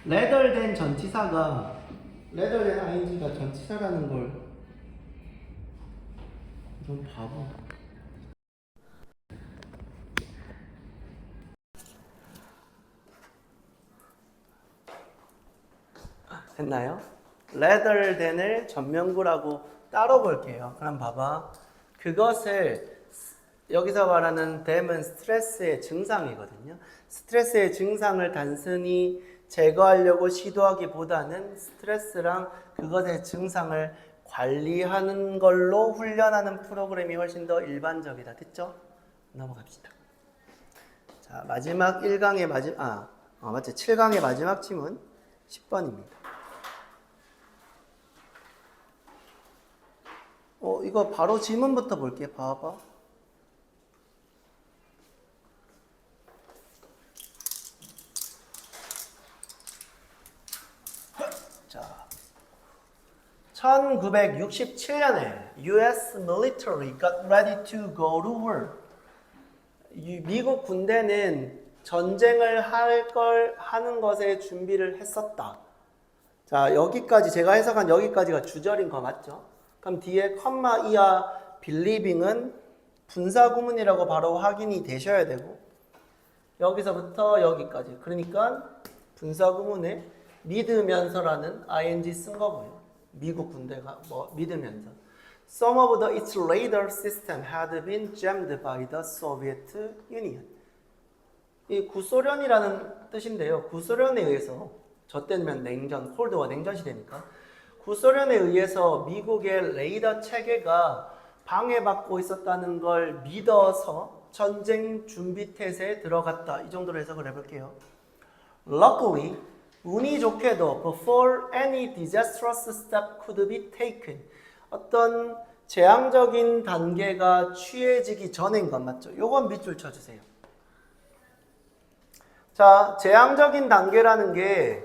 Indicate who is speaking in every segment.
Speaker 1: rather than 전치사가 rather than ing가 전치사라는 걸 좀 바보. 됐나요? rather than을 전면구라고 따로 볼게요. 그럼 봐봐. 그것을 여기서 말하는 then은 스트레스의 증상이거든요. 스트레스의 증상을 단순히 제거하려고 시도하기보다는 스트레스랑 그것의 증상을 관리하는 걸로 훈련하는 프로그램이 훨씬 더 일반적이다. 됐죠? 넘어갑시다. 자, 마지막 1강의 맞지? 7강의 마지막 질문 10번입니다. 이거 바로 질문부터 볼게. 봐봐. 자, 1967년에 US military got ready to go to war. 미국 군대는 전쟁을 하는 것에 준비를 했었다. 자, 여기까지 제가 해석한 여기까지가 주절인 거 맞죠? 그럼 뒤에 컴마 이하 believing은 분사구문이라고 바로 확인이 되셔야 되고 여기서부터 여기까지 그러니까 분사구문에 믿으면서라는 ing 쓴 거고요. 미국 군대가 믿으면서 Some of its radar system had been jammed by the Soviet Union. 이 구소련이라는 뜻인데요. 구소련에 의해서 저 때는 냉전, 콜드워 냉전 시대니까 구소련에 의해서 미국의 레이더 체계가 방해받고 있었다는 걸 믿어서 전쟁 준비 태세에 들어갔다. 이 정도로 해석을 해볼게요. Luckily, 운이 좋게도 before any disastrous step could be taken. 어떤 재앙적인 단계가 취해지기 전인 것 맞죠? 요건 밑줄 쳐주세요. 자, 재앙적인 단계라는 게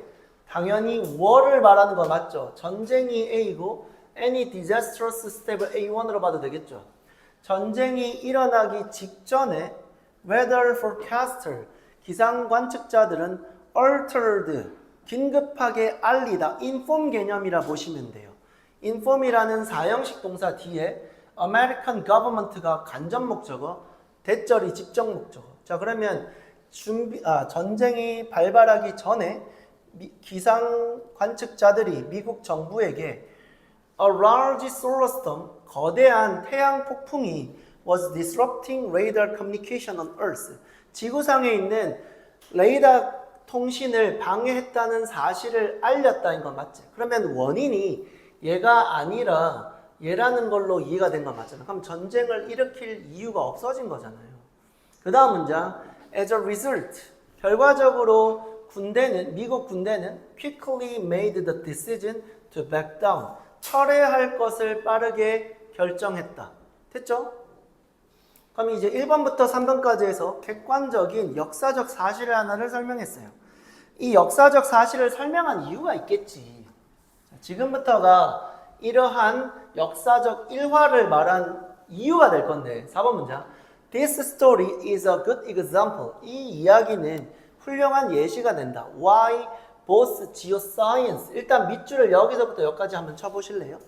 Speaker 1: 당연히 war를 말하는 거 맞죠? 전쟁이 A고 any disastrous step A1으로 봐도 되겠죠? 전쟁이 일어나기 직전에 weather forecaster, 기상 관측자들은 altered, 긴급하게 알리다, inform 개념이라 보시면 돼요. inform이라는 사형식 동사 뒤에 American government가 간접 목적어, 대절이 직접 목적어. 자, 그러면 전쟁이 발발하기 전에 기상 관측자들이 미국 정부에게 A large solar storm, 거대한 태양 폭풍이 was disrupting radar communication on Earth. 지구상에 있는 레이더 통신을 방해했다는 사실을 알렸다는 건 맞지? 그러면 원인이 얘가 아니라 얘라는 걸로 이해가 된 건 맞잖아. 그럼 전쟁을 일으킬 이유가 없어진 거잖아요. 그 다음 문장, as a result, 결과적으로 미국 군대는 quickly made the decision to back down. 철회할 것을 빠르게 결정했다. 됐죠? 그럼 이제 1번부터 3번까지 해서 객관적인 역사적 사실 하나를 설명했어요. 이 역사적 사실을 설명한 이유가 있겠지. 지금부터가 이러한 역사적 일화를 말한 이유가 될 건데 4번 문장. This story is a good example. 이 이야기는 훌륭한 예시가 된다. Why both geoscience. 일단 밑줄을 여기서부터 여기까지 한번 쳐보실래요?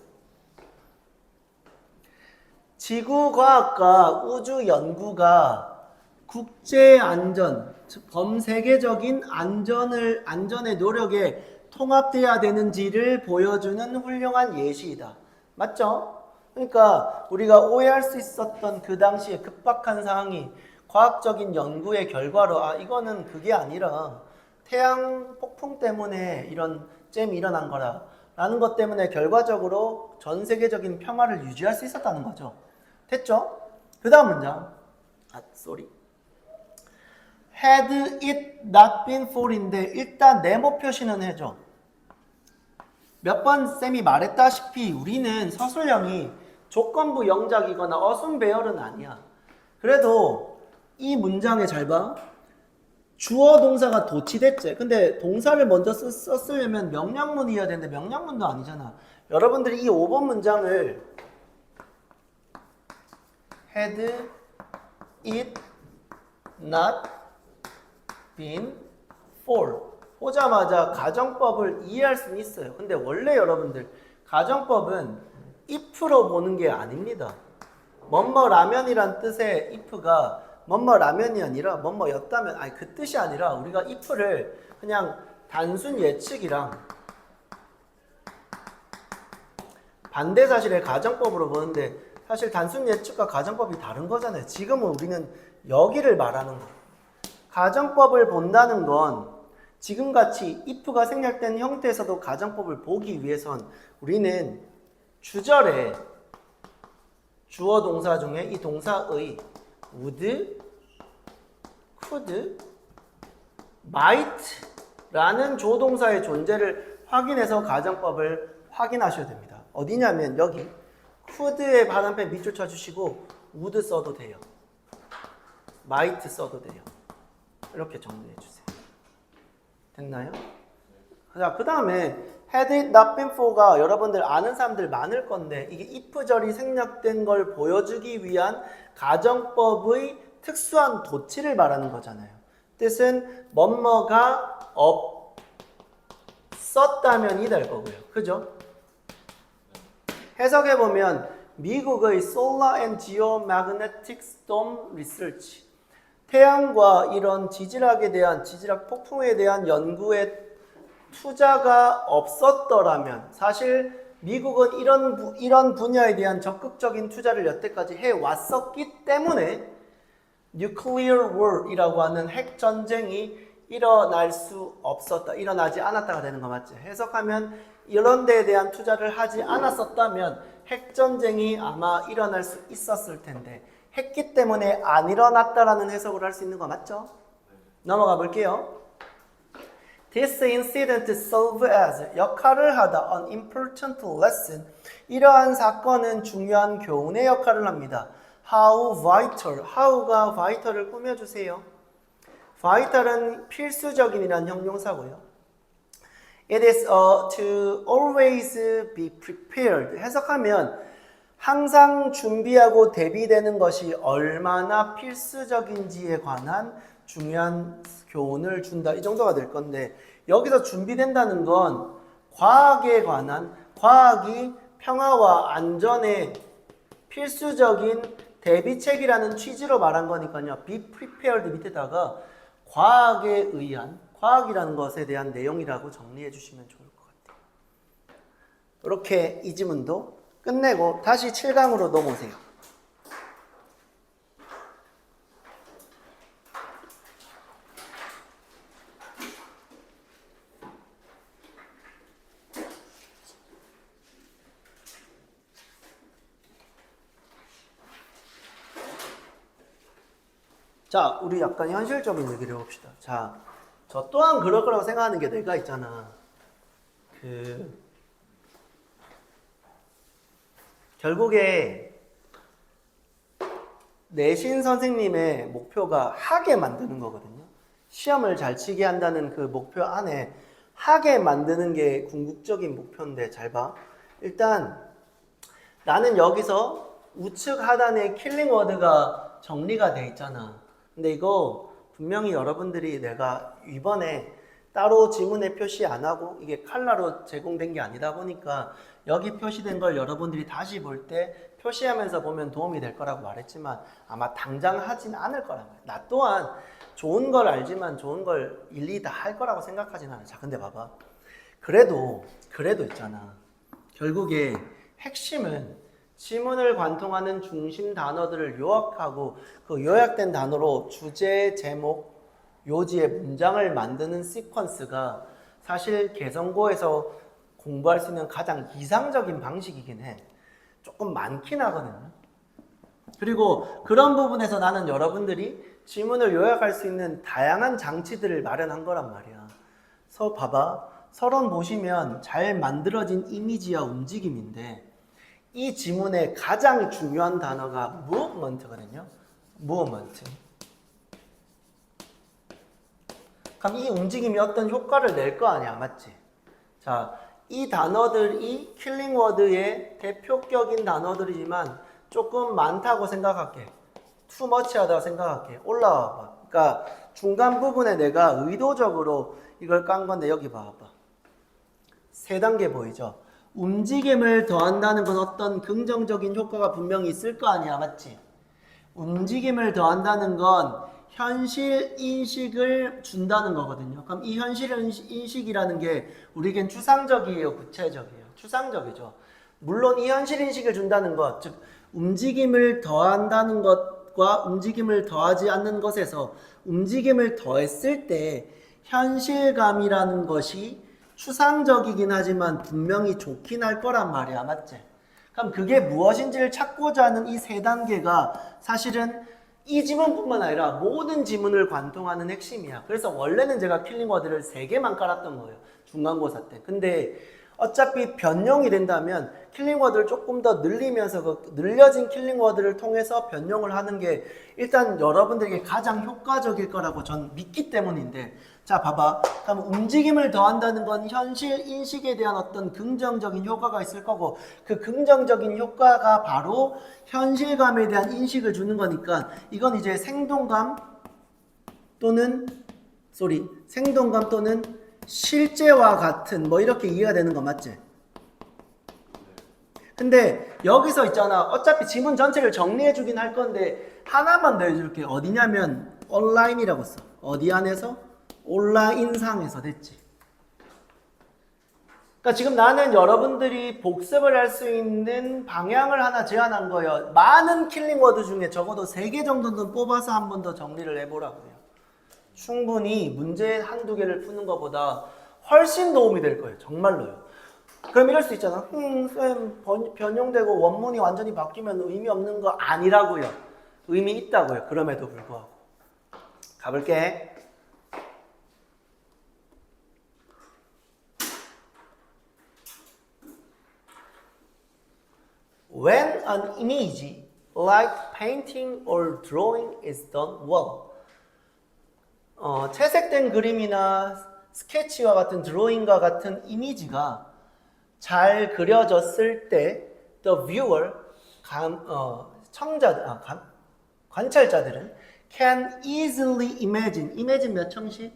Speaker 1: 지구과학과 우주연구가 국제안전, 즉 범세계적인 안전의 노력에 통합돼야 되는지를 보여주는 훌륭한 예시이다. 맞죠? 그러니까 우리가 오해할 수 있었던 그 당시에 급박한 상황이 과학적인 연구의 결과로 이거는 그게 아니라 태양 폭풍 때문에 이런 잼이 일어난 거라 라는 것 때문에 결과적으로 전 세계적인 평화를 유지할 수 있었다는 거죠. 됐죠? 그 다음 문장. Had it not been for인데 일단 네모 표시는 해줘. 몇 번 쌤이 말했다시피 우리는 서술형이 조건부 영작이거나 어순 배열은 아니야. 그래도 이 문장에 잘 봐. 주어 동사가 도치됐지. 근데 동사를 먼저 썼으려면 명령문이어야 되는데 명령문도 아니잖아. 여러분들이 이 5번 문장을 had it not been for 보자마자 가정법을 이해할 수는 있어요. 근데 원래 여러분들 가정법은 if로 보는 게 아닙니다. 뭐뭐 라면이란 뜻의 if가 뭐뭐 라면이 아니라 뭐뭐였다면 아니 그 뜻이 아니라 우리가 if를 그냥 단순 예측이랑 반대 사실의 가정법으로 보는데 사실 단순 예측과 가정법이 다른 거잖아요. 지금은 우리는 여기를 말하는 거. 가정법을 본다는 건 지금같이 if가 생략된 형태에서도 가정법을 보기 위해선 우리는 주절에 주어 동사 중에 이 동사의 would, could, might 라는 조동사의 존재를 확인해서 가정법을 확인하셔야 됩니다. 어디냐면 여기 could의 발음에 밑줄 쳐주시고 would 써도 돼요. might 써도 돼요. 이렇게 정리해 주세요. 됐나요? 자, 그 다음에 had it not been for가 여러분들 아는 사람들 많을 건데 이게 if절이 생략된 걸 보여주기 위한 가정법의 특수한 도치를 말하는 거잖아요. 뜻은 뭐뭐가 없었다면이 될 거고요. 그죠? 해석해보면 미국의 Solar and Geomagnetic Storm Research 태양과 이런 지질학에 대한 지질학 폭풍에 대한 연구에 투자가 없었더라면 사실 미국은 이런 분야에 대한 적극적인 투자를 여태까지 해왔었기 때문에 Nuclear War이라고 하는 핵전쟁이 일어나지 않았다가 되는 거 맞지? 해석하면 이런 데에 대한 투자를 하지 않았었다면 핵전쟁이 아마 일어날 수 있었을 텐데 했기 때문에 안 일어났다라는 해석을 할 수 있는 거 맞죠? 넘어가 볼게요. This incident served as 역할을 하다 an important lesson. 이러한 사건은 중요한 교훈의 역할을 합니다. How vital, how가 vital을 꾸며주세요. vital은 필수적인이라는 형용사고요. It is to always be prepared. 해석하면 항상 준비하고 대비되는 것이 얼마나 필수적인지에 관한 중요한 교훈을 준다. 이 정도가 될 건데 여기서 준비된다는 건 과학에 관한 과학이 평화와 안전에 필수적인 대비책이라는 취지로 말한 거니까요. Be prepared 밑에다가 과학에 의한 과학이라는 것에 대한 내용이라고 정리해 주시면 좋을 것 같아요. 이렇게 이 지문도 끝내고 다시 7강으로 넘어오세요. 자, 우리 약간 현실적인 얘기를 해봅시다. 자, 저 또한 그럴 거라고 생각하는 게 내가 있잖아. 결국에 내신 선생님의 목표가 하게 만드는 거거든요. 시험을 잘 치게 한다는 그 목표 안에 하게 만드는 게 궁극적인 목표인데 잘 봐. 일단 나는 여기서 우측 하단에 킬링 워드가 정리가 돼 있잖아. 근데 이거 분명히 여러분들이 내가 이번에 따로 지문에 표시 안 하고 이게 칼라로 제공된 게 아니다 보니까 여기 표시된 걸 여러분들이 다시 볼 때 표시하면서 보면 도움이 될 거라고 말했지만 아마 당장 하진 않을 거란 말이야. 나 또한 좋은 걸 알지만 좋은 걸 일일이 다 할 거라고 생각하진 않아. 자, 근데 봐봐. 그래도 있잖아. 결국에 핵심은 지문을 관통하는 중심 단어들을 요약하고 그 요약된 단어로 주제, 제목, 요지의 문장을 만드는 시퀀스가 사실 개성고에서 공부할 수 있는 가장 이상적인 방식이긴 해. 조금 많긴 하거든요. 그리고 그런 부분에서 나는 여러분들이 지문을 요약할 수 있는 다양한 장치들을 마련한 거란 말이야. 그래서 봐봐. 서론 보시면 잘 만들어진 이미지와 움직임인데 이 지문의 가장 중요한 단어가 movement거든요. movement. 그럼 이 움직임이 어떤 효과를 낼 거 아니야, 맞지? 자, 이 단어들이 킬링워드의 대표격인 단어들이지만 조금 많다고 생각할게. too much 하다고 생각할게. 올라와 봐. 그러니까 중간 부분에 내가 의도적으로 이걸 깐 건데 여기 봐봐. 세 단계 보이죠? 움직임을 더한다는 건 어떤 긍정적인 효과가 분명히 있을 거 아니야, 맞지? 움직임을 더한다는 건 현실 인식을 준다는 거거든요. 그럼 이 현실 인식이라는 게 우리에겐 추상적이에요, 구체적이에요? 추상적이죠. 물론 이 현실 인식을 준다는 것, 즉 움직임을 더한다는 것과 움직임을 더하지 않는 것에서 움직임을 더했을 때 현실감이라는 것이 추상적이긴 하지만 분명히 좋긴 할 거란 말이야, 맞지? 그럼 그게 무엇인지를 찾고자 하는 이 세 단계가 사실은 이 지문뿐만 아니라 모든 지문을 관통하는 핵심이야. 그래서 원래는 제가 킬링워드를 3개만 깔았던 거예요. 중간고사 때. 근데 어차피 변형이 된다면 킬링워드를 조금 더 늘리면서 그 늘려진 킬링워드를 통해서 변형을 하는 게 일단 여러분들에게 가장 효과적일 거라고 전 믿기 때문인데, 자 봐봐. 그럼 움직임을 더한다는 건 현실 인식에 대한 어떤 긍정적인 효과가 있을 거고, 그 긍정적인 효과가 바로 현실감에 대한 인식을 주는 거니까 이건 이제 생동감 또는 실제와 같은 뭐 이렇게 이해가 되는 거 맞지? 근데 여기서 있잖아. 어차피 지문 전체를 정리해 주긴 할 건데 하나만 더 해줄게. 어디냐면 온라인이라고 써. 어디 안에서? 온라인상에서. 됐지? 그러니까 지금 나는 여러분들이 복습을 할 수 있는 방향을 하나 제안한 거예요. 많은 킬링워드 중에 적어도 3개 정도는 뽑아서 한 번 더 정리를 해보라고요. 충분히 문제 한두 개를 푸는 것보다 훨씬 도움이 될 거예요. 정말로요. 그럼 이럴 수 있잖아. 쌤 변형되고 원문이 완전히 바뀌면 의미 없는 거 아니라고요. 의미 있다고요. 그럼에도 불구하고. 가볼게. When an image like painting or drawing is done well. 채색된 그림이나 스케치와 같은 드로잉과 같은 이미지가 잘 그려졌을 때 the viewer, 관찰자들은 can easily imagine 몇 형식?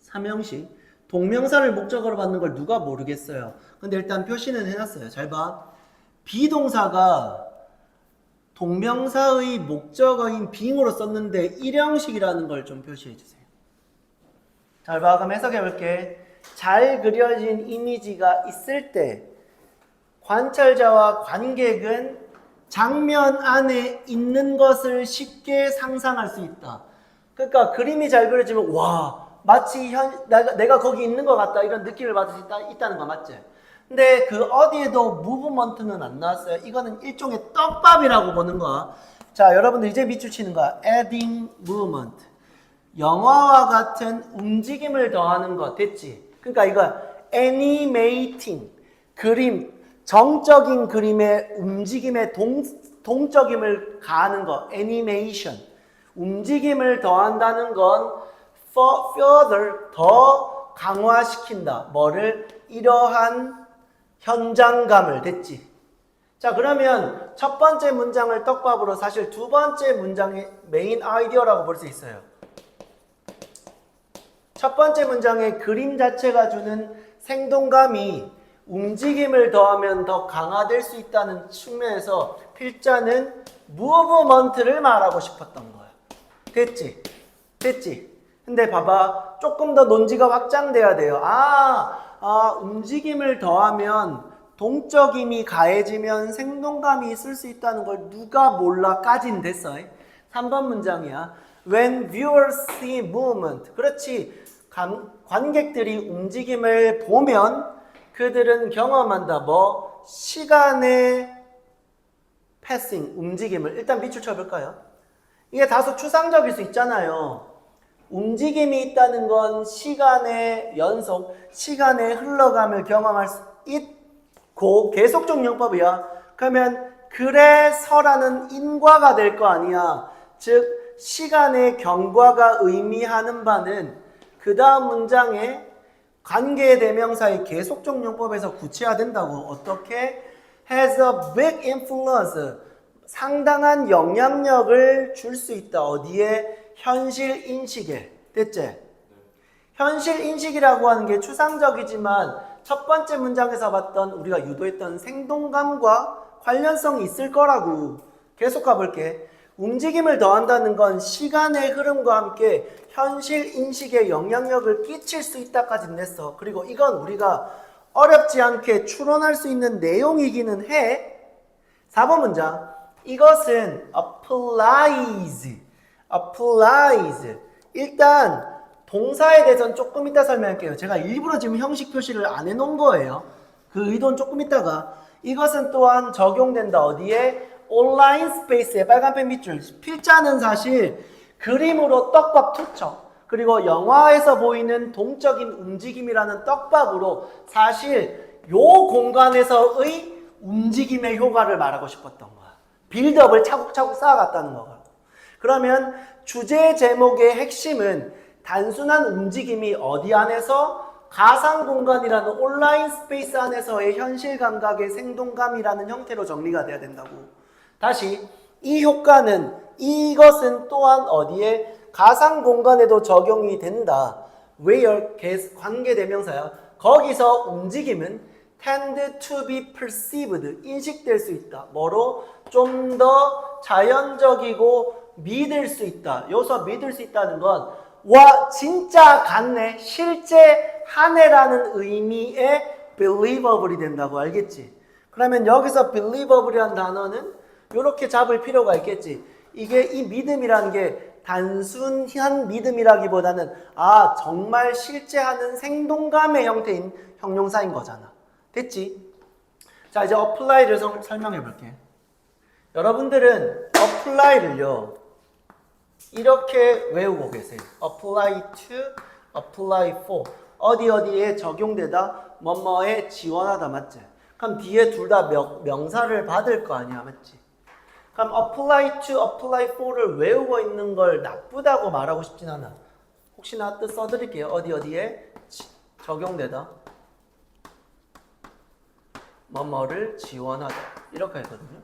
Speaker 1: 3형식. 동명사를 목적어로 받는 걸 누가 모르겠어요. 근데 일단 표시는 해놨어요. 잘 봐. 비동사가 동명사의 목적어인 being으로 썼는데 일형식이라는 걸 좀 표시해 주세요. 잘 봐. 그럼 해석해 볼게. 잘 그려진 이미지가 있을 때 관찰자와 관객은 장면 안에 있는 것을 쉽게 상상할 수 있다. 그러니까 그림이 잘 그려지면 와 마치 내가 거기 있는 것 같다 이런 느낌을 받을 수 있다는 거 맞지? 근데 그 어디에도 무브먼트는 안 나왔어요. 이거는 일종의 떡밥이라고 보는 거야. 자 여러분들 이제 밑줄 치는 거야. adding movement. 영화와 같은 움직임을 더하는 거 됐지? 그러니까 이거 animating 그림 정적인 그림의 움직임의 동적임을 가하는 거 animation 움직임을 더한다는 건 further 더 강화시킨다. 뭐를? 이러한 현장감을 됐지? 자 그러면 첫 번째 문장을 떡밥으로 사실 두 번째 문장의 메인 아이디어라고 볼 수 있어요. 첫 번째 문장의 그림 자체가 주는 생동감이 움직임을 더하면 더 강화될 수 있다는 측면에서 필자는 무브먼트를 말하고 싶었던 거야. 됐지? 됐지? 근데 봐봐. 조금 더 논지가 확장돼야 돼요. 움직임을 더하면 동적임이 가해지면 생동감이 있을 수 있다는 걸 누가 몰라까진 됐어. 3번 문장이야. When viewers see movement. 그렇지. 관객들이 움직임을 보면 그들은 경험한다. 뭐? 시간의 패싱, 움직임을. 일단 밑줄 쳐볼까요? 이게 다소 추상적일 수 있잖아요. 움직임이 있다는 건 시간의 연속, 시간의 흘러감을 경험할 수 있고 계속적 용법이야. 그러면 그래서라는 인과가 될 거 아니야. 즉 시간의 경과가 의미하는 바는 그 다음 문장에 관계 대명사의 계속적 용법에서 구체화된다고. 어떻게? has a big influence. 상당한 영향력을 줄 수 있다. 어디에? 현실 인식에. 됐지? 현실 인식이라고 하는 게 추상적이지만 첫 번째 문장에서 봤던 우리가 유도했던 생동감과 관련성이 있을 거라고. 계속 가볼게. 움직임을 더한다는 건 시간의 흐름과 함께 현실 인식에 영향력을 끼칠 수 있다까지 냈어. 그리고 이건 우리가 어렵지 않게 추론할 수 있는 내용이기는 해. 4번 문장. 이것은 applies. 일단 동사에 대해서는 조금 이따 설명할게요. 제가 일부러 지금 형식 표시를 안 해놓은 거예요. 그 의도는 조금 이따가. 이것은 또한 적용된다. 어디에? 온라인 스페이스에. 빨간펜 밑줄. 필자는 사실 그림으로 떡밥 투척, 그리고 영화에서 보이는 동적인 움직임이라는 떡밥으로 사실 요 공간에서의 움직임의 효과를 말하고 싶었던 거야. 빌드업을 차곡차곡 쌓아갔다는 거야. 그러면 주제 제목의 핵심은 단순한 움직임이 어디 안에서? 가상 공간이라는 온라인 스페이스 안에서의 현실 감각의 생동감이라는 형태로 정리가 돼야 된다고. 다시, 이 효과는, 이것은 또한 어디에? 가상 공간에도 적용이 된다. where, 관계대명사야. 거기서 움직임은 tend to be perceived, 인식될 수 있다. 뭐로? 좀 더 자연적이고 믿을 수 있다. 여기서 믿을 수 있다는 건 와 진짜 같네, 실제 하네라는 의미의 believable이 된다고. 알겠지? 그러면 여기서 believable이라는 단어는 이렇게 잡을 필요가 있겠지. 이게 이 믿음이라는 게 단순한 믿음이라기보다는 정말 실제 하는 생동감의 형태인 형용사인 거잖아. 됐지? 자, 이제 apply를 설명해 볼게. 여러분들은 apply를요 이렇게 외우고 계세요. apply to, apply for. 어디에 적용되다, 뭐뭐에 지원하다. 맞지? 그럼 뒤에 둘 다 명사를 받을 거 아니야. 맞지? 그럼 apply to, apply for를 외우고 있는 걸 나쁘다고 말하고 싶진 않아. 혹시나 뜻 써드릴게요. 어디에 적용되다, 뭐뭐를 지원하다. 이렇게 했거든요.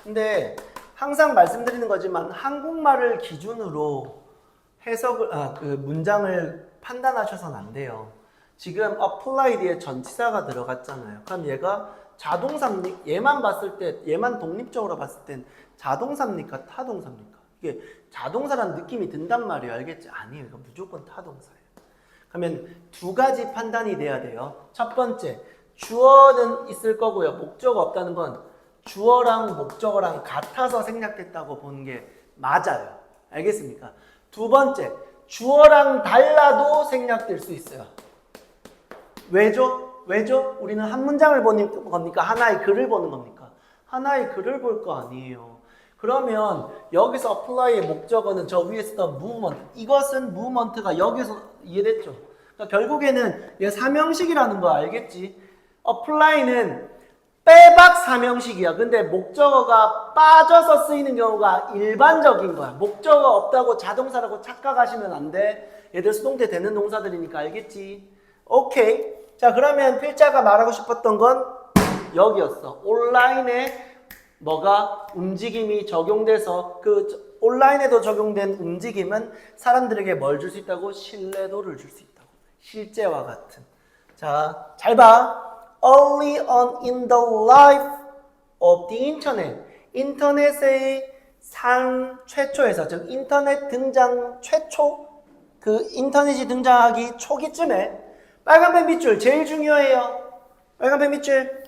Speaker 1: 근데 항상 말씀드리는 거지만 한국말을 기준으로 문장을 판단하셔서는 안 돼요. 지금 apply 뒤에 전치사가 들어갔잖아요. 그럼 얘가 자동사입니까? 얘만 봤을 때, 얘만 독립적으로 봤을 땐 자동사입니까? 타동사입니까? 이게 자동사라는 느낌이 든단 말이에요. 알겠지? 아니에요. 이거 무조건 타동사예요. 그러면 두 가지 판단이 돼야 돼요. 첫 번째, 주어는 있을 거고요. 목적어 없다는 건 주어랑 목적어랑 같아서 생략됐다고 보는 게 맞아요. 알겠습니까? 두 번째, 주어랑 달라도 생략될 수 있어요. 왜죠? 우리는 한 문장을 보는 겁니까? 하나의 글을 보는 겁니까? 하나의 글을 볼 거 아니에요. 그러면 여기서 apply의 목적어는 저 위에 쓰던 movement, 이것은 movement가 여기서 이해됐죠? 그러니까 결국에는 얘 사명식이라는 거 알겠지? apply는 빼박 사명식이야. 근데 목적어가 빠져서 쓰이는 경우가 일반적인 거야. 목적어 없다고 자동사라고 착각하시면 안 돼. 얘들 수동태 되는 동사들이니까. 알겠지? 오케이. 자, 그러면 필자가 말하고 싶었던 건 여기였어. 온라인에 뭐가 움직임이 적용돼서 그 온라인에도 적용된 움직임은 사람들에게 뭘 줄 수 있다고? 신뢰도를 줄 수 있다고. 실제와 같은. 자, 잘 봐. Early on in the life of the internet. 인터넷의 산 최초에서, 즉 인터넷 등장 최초, 그 인터넷이 등장하기 초기쯤에 빨간펜 밑줄 제일 중요해요. 빨간펜 밑줄.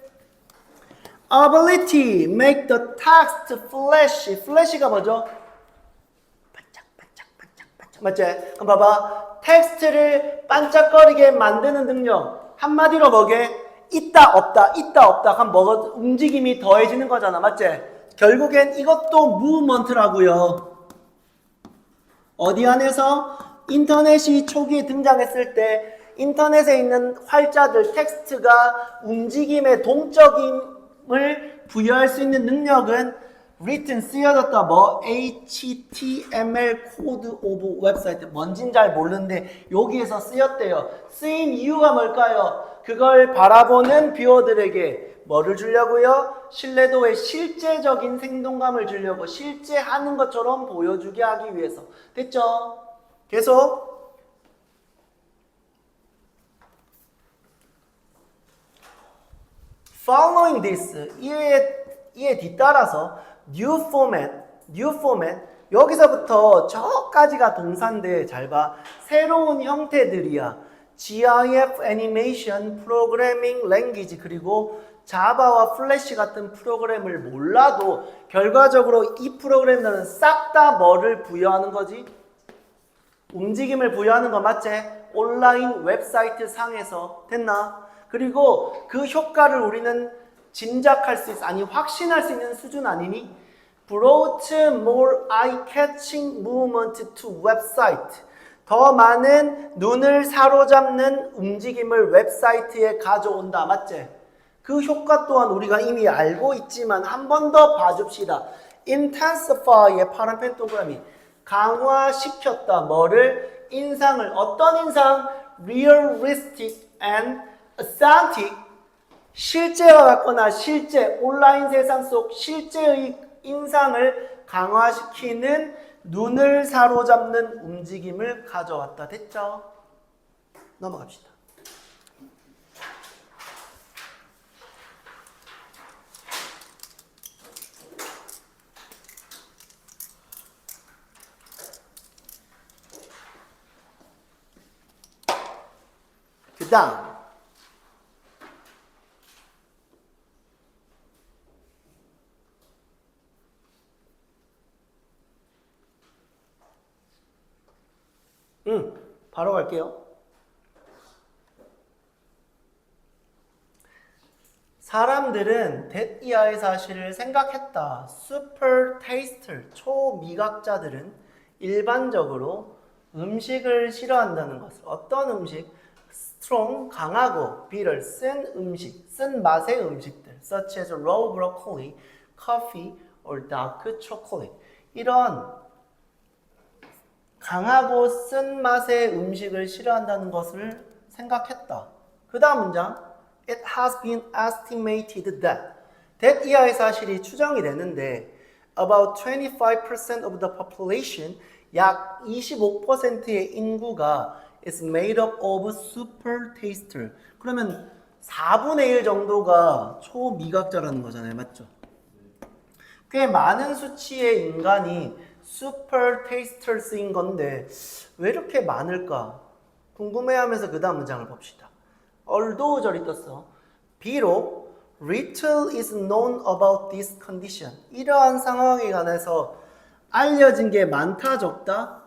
Speaker 1: Ability make the text flashy. flash가 뭐죠? 반짝. 맞지? 그럼 봐봐. 텍스트를 반짝거리게 만드는 능력. 한마디로 뭐게? 있다 없다. 그럼 뭐가 움직임이 더해지는 거잖아. 맞지? 결국엔 이것도 무브먼트라고요. 어디 안에서? 인터넷이 초기에 등장했을 때 인터넷에 있는 활자들, 텍스트가 움직임의 동적임을 부여할 수 있는 능력은 written, 쓰여졌다. 뭐 HTML 코드 오브 웹사이트. 뭔진 잘 모르는데 여기에서 쓰였대요. 쓰인 이유가 뭘까요? 그걸 바라보는 뷰어들에게 뭐를 주려고요? 신뢰도의 실제적인 생동감을 주려고, 실제 하는 것처럼 보여주게 하기 위해서. 됐죠? 계속. Following this, 이에 뒤따라서 new format, 여기서부터 저까지가 동사인데 잘 봐. 새로운 형태들이야. GIF, 애니메이션, 프로그래밍 랭귀지, 그리고 자바와 플래시 같은 프로그램을 몰라도 결과적으로 이 프로그램들은 싹 다 뭐를 부여하는 거지? 움직임을 부여하는 거 맞지? 온라인 웹사이트 상에서 됐나? 그리고 그 효과를 우리는 짐작할 수 있어. 아니 확신할 수 있는 수준 아니니? Brought more eye-catching movement to website. 더 많은 눈을 사로잡는 움직임을 웹사이트에 가져온다. 맞지? 그 효과 또한 우리가 이미 알고 있지만 한 번 더 봐줍시다. Intensify의 파란펜 동그라미. 강화시켰다. 뭐를? 인상을. 어떤 인상? Realistic and authentic. 실제와 같거나 실제, 온라인 세상 속 실제의 인상을 강화시키는 눈을 사로잡는 움직임을 가져왔다. 됐죠? 넘어갑시다. 그 다음 바로 갈게요. 사람들은 that 이하의 사실을 생각했다. super taster, 초미각자들은 일반적으로 음식을 싫어한다는 것을. 어떤 음식? strong, 강하고 bitter, 쓴 음식, 쓴 맛의 음식들 such as raw broccoli, coffee, or dark chocolate. 이런 강하고 쓴 맛의 음식을 싫어한다는 것을 생각했다. 그 다음 문장 It has been estimated that 이하의 사실이 추정이 되는데 about 25% of the population, 약 25%의 인구가 is made up of super taster. 그러면 4분의 1 정도가 초미각자라는 거잖아요. 맞죠? 꽤 많은 수치의 인간이 super tasters인 건데 왜 이렇게 많을까? 궁금해하면서 그 다음 문장을 봅시다. although 절이 떴어. 비록 little is known about this condition. 이러한 상황에 관해서 알려진 게 많다 적다?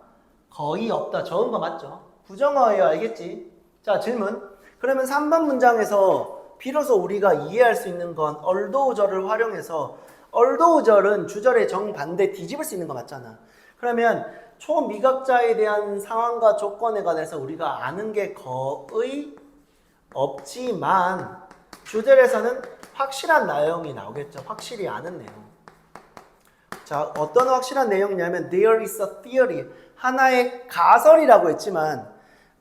Speaker 1: 거의 없다. 적은 거 맞죠? 부정어예요. 알겠지? 자, 질문. 그러면 3번 문장에서 비로소 우리가 이해할 수 있는 건 although 절을 활용해서 although 절은 주절의 정반대 뒤집을 수 있는 거 맞잖아. 그러면 초미각자에 대한 상황과 조건에 관해서 우리가 아는 게 거의 없지만 주절에서는 확실한 내용이 나오겠죠. 확실히 아는 내용. 자, 어떤 확실한 내용이냐면 there is a theory. 하나의 가설이라고 했지만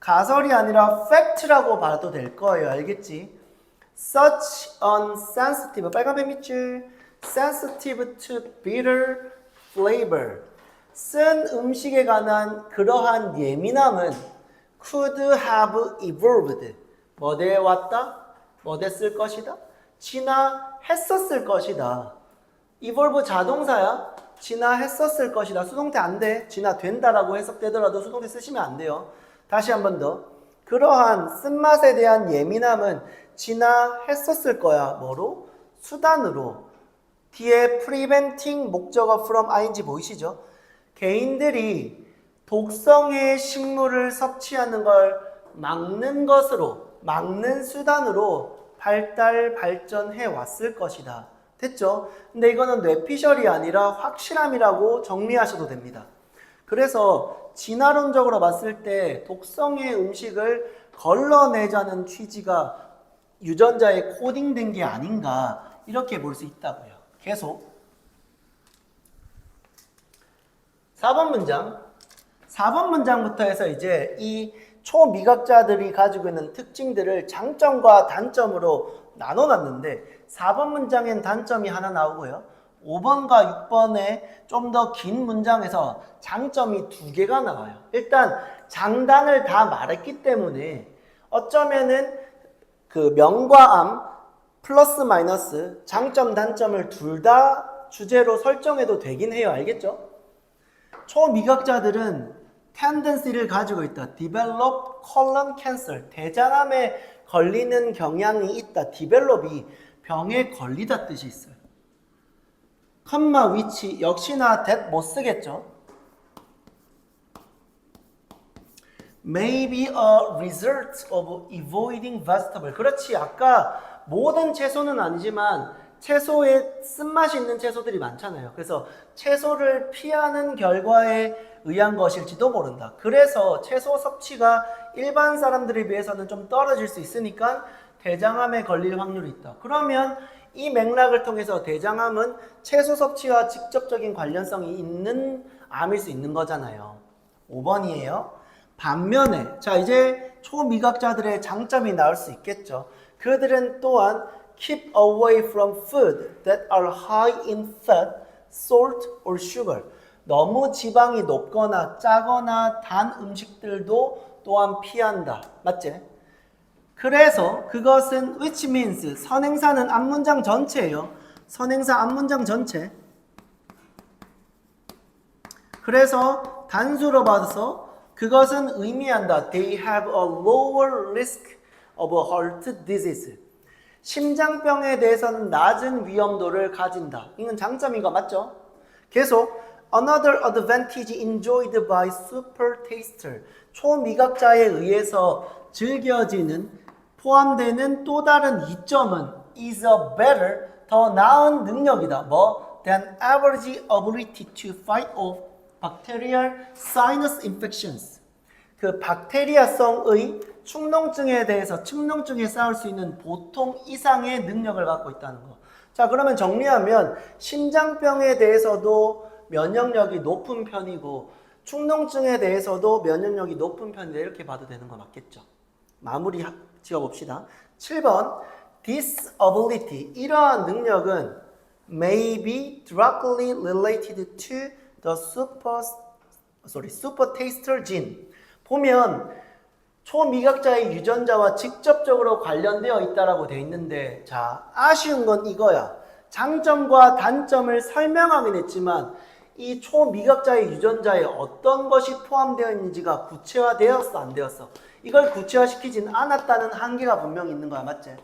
Speaker 1: 가설이 아니라 fact라고 봐도 될 거예요. 알겠지? such an sensitive, 빨간펜 밑줄, sensitive to bitter flavor. 쓴 음식에 관한 그러한 예민함은 could have evolved. 뭐 돼 왔다? 뭐 됐을 것이다? 진화했었을 것이다. evolve 자동사야. 진화했었을 것이다. 수동태 안 돼. 진화된다라고 해석되더라도 수동태 쓰시면 안 돼요. 다시 한 번 더. 그러한 쓴맛에 대한 예민함은 진화했었을 거야. 뭐로? 수단으로. 뒤에 preventing 목적어 from ing 보이시죠? 개인들이 독성의 식물을 섭취하는 걸 막는 것으로, 막는 수단으로 발전해 왔을 것이다. 됐죠? 근데 이거는 뇌피셜이 아니라 확실함이라고 정리하셔도 됩니다. 그래서 진화론적으로 봤을 때 독성의 음식을 걸러내자는 취지가 유전자에 코딩된 게 아닌가 이렇게 볼 수 있다고요. 계속 4번 문장 4번 문장부터 해서 이제 이 초미각자들이 가지고 있는 특징들을 장점과 단점으로 나눠놨는데 4번 문장엔 단점이 하나 나오고요. 5번과 6번에 좀 더 긴 문장에서 장점이 2개가 나와요. 일단 장단을 다 말했기 때문에 어쩌면은 그 명과 암, 플러스 마이너스 장점 단점을 둘 다 주제로 설정해도 되긴 해요. 알겠죠? 초미각자들은 tendency를 가지고 있다. develop colon cancer. 대장암에 걸리는 경향이 있다. develop이 병에 걸리다 뜻이 있어요. 컴마 which 역시나 that 못 쓰겠죠. may be a result of avoiding vegetable. 그렇지. 아까 모든 채소는 아니지만 채소에 쓴맛이 있는 채소들이 많잖아요. 그래서 채소를 피하는 결과에 의한 것일지도 모른다. 그래서 채소 섭취가 일반 사람들에 비해서는 좀 떨어질 수 있으니까 대장암에 걸릴 확률이 있다. 그러면 이 맥락을 통해서 대장암은 채소 섭취와 직접적인 관련성이 있는 암일 수 있는 거잖아요. 5번이에요. 반면에 자 이제 초미각자들의 장점이 나올 수 있겠죠. 그들은 또한 keep away from food that are high in fat, salt or sugar. 너무 지방이 높거나 짜거나 단 음식들도 또한 피한다. 맞지? 그래서 그것은 which means 선행사는 앞문장 전체예요. 선행사 앞문장 전체. 그래서 단수로 봐서 그것은 의미한다. They have a lower risk of heart disease. 심장병에 대해서는 낮은 위험도를 가진다. 이건 장점인 거 맞죠? 계속 Another advantage enjoyed by super taster. 초미각자에 의해서 즐겨지는 포함되는 또 다른 이점은 is a better 더 나은 능력이다. 뭐? than average ability to fight off bacterial sinus infections. 그 박테리아성의 축농증에 대해서 축농증에 싸울 수 있는 보통 이상의 능력을 갖고 있다는 거. 자, 그러면 정리하면 심장병에 대해서도 면역력이 높은 편이고 축농증에 대해서도 면역력이 높은 편이다. 이렇게 봐도 되는 거 맞겠죠? 마무리 지어봅시다. 7번 disability. 이러한 능력은 may be directly related to the super taster gene. 보면 초미각자의 유전자와 직접적으로 관련되어 있다라고 되어 있는데 자 아쉬운 건 이거야. 장점과 단점을 설명하긴 했지만 이 초미각자의 유전자에 어떤 것이 포함되어 있는지가 구체화되었어 안 되었어? 이걸 구체화시키진 않았다는 한계가 분명히 있는 거야. 맞지?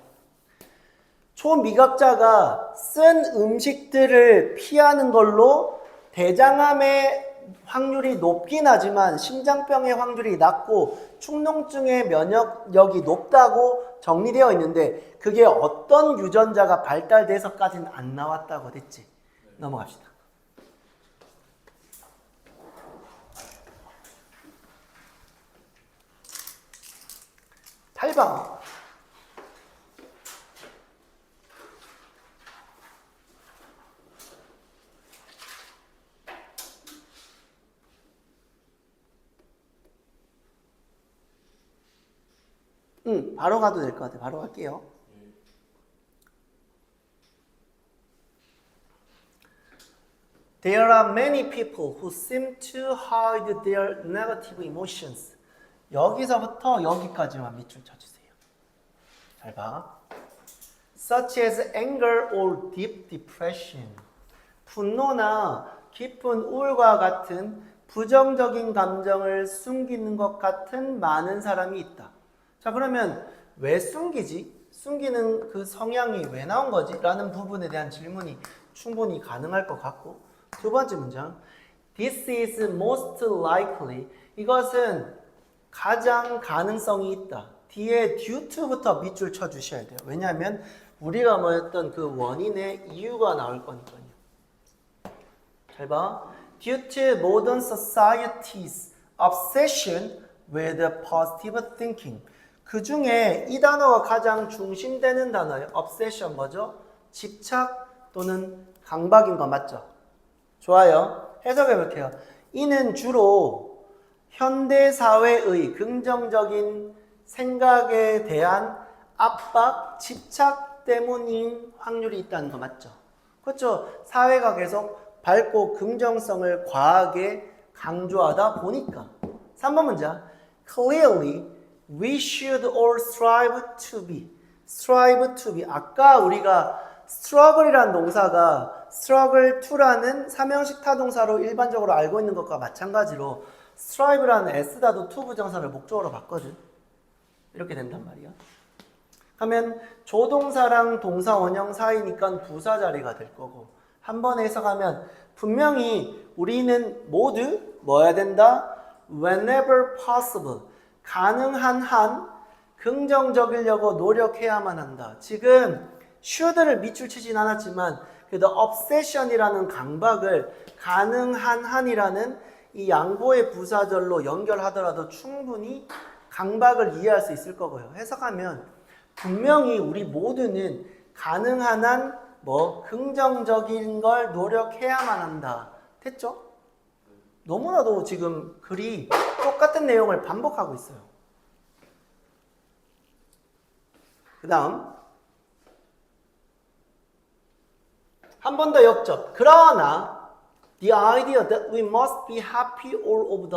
Speaker 1: 초미각자가 쓴 음식들을 피하는 걸로 대장암의 확률이 높긴 하지만 심장병의 확률이 낮고 축농증의 면역력이 높다고 정리되어 있는데 그게 어떤 유전자가 발달돼서까지는 안 나왔다고 됐지. 넘어갑시다. 8번. 바로 가도 될 것 같아요. 바로 갈게요. There are many people who seem to hide their negative emotions. 여기서부터 여기까지만 밑줄 쳐주세요. 잘 봐. Such as anger or deep depression. 분노나 깊은 우울과 같은 부정적인 감정을 숨기는 것 같은 많은 사람이 있다. 자, 그러면 왜 숨기지? 숨기는 그 성향이 왜 나온 거지? 라는 부분에 대한 질문이 충분히 가능할 것 같고 두 번째 문장 This is most likely 이것은 가장 가능성이 있다. 뒤에 due to부터 밑줄 쳐주셔야 돼요. 왜냐하면 우리가 말했던 그 원인의 이유가 나올 거니까요. 잘 봐. Due to modern society's obsession with positive thinking 그 중에 이 단어가 가장 중심되는 단어예요. obsession 뭐죠? 집착 또는 강박인 거 맞죠? 좋아요. 해석해 볼게요. 이는 주로 현대사회의 긍정적인 생각에 대한 압박, 집착 때문인 확률이 있다는 거 맞죠? 그렇죠? 사회가 계속 밝고 긍정성을 과하게 강조하다 보니까 3번 문장 Clearly, we should all strive to be strive to be. 아까 우리가 struggle이라는 동사가 struggle to라는 삼형식 타동사로 일반적으로 알고 있는 것과 마찬가지로 strive라는 S다도 to 부정사를 목적으로 봤거든. 이렇게 된단 말이야. 하면 조동사랑 동사 원형 사이니까 부사 자리가 될 거고, 한 번 해석하면 분명히 우리는 모두 뭐 해야 된다? Whenever possible, 가능한 한 긍정적이려고 노력해야만 한다. 지금 should를 밑줄 치진 않았지만 그래도 obsession이라는 강박을 가능한 한이라는 이 양보의 부사절로 연결하더라도 충분히 강박을 이해할 수 있을 거고요. 해석하면 분명히 우리 모두는 가능한 한 뭐 긍정적인 걸 노력해야만 한다. 됐죠? 너무나도 지금 글이 똑같은 내용을 반복하고 있어요. 그 다음 한 번 더 역접. 그러나 the idea that we must be happy all of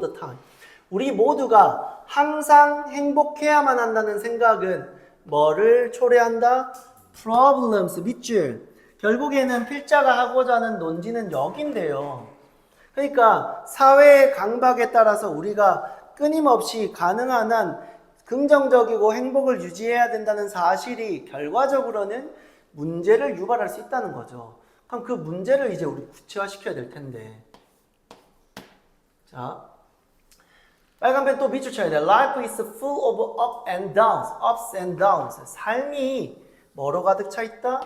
Speaker 1: the time. 우리 모두가 항상 행복해야만 한다는 생각은 뭐를 초래한다? problems, 밑줄. 결국에는 필자가 하고자 하는 논지는 여기인데요. 그러니까 사회의 강박에 따라서 우리가 끊임없이 가능한 한 긍정적이고 행복을 유지해야 된다는 사실이 결과적으로는 문제를 유발할 수 있다는 거죠. 그럼 그 문제를 이제 우리 구체화시켜야 될 텐데. 자, 빨간 펜 또 밑줄 쳐야 돼. Life is full of ups and downs. 삶이 뭐로 가득 차 있다?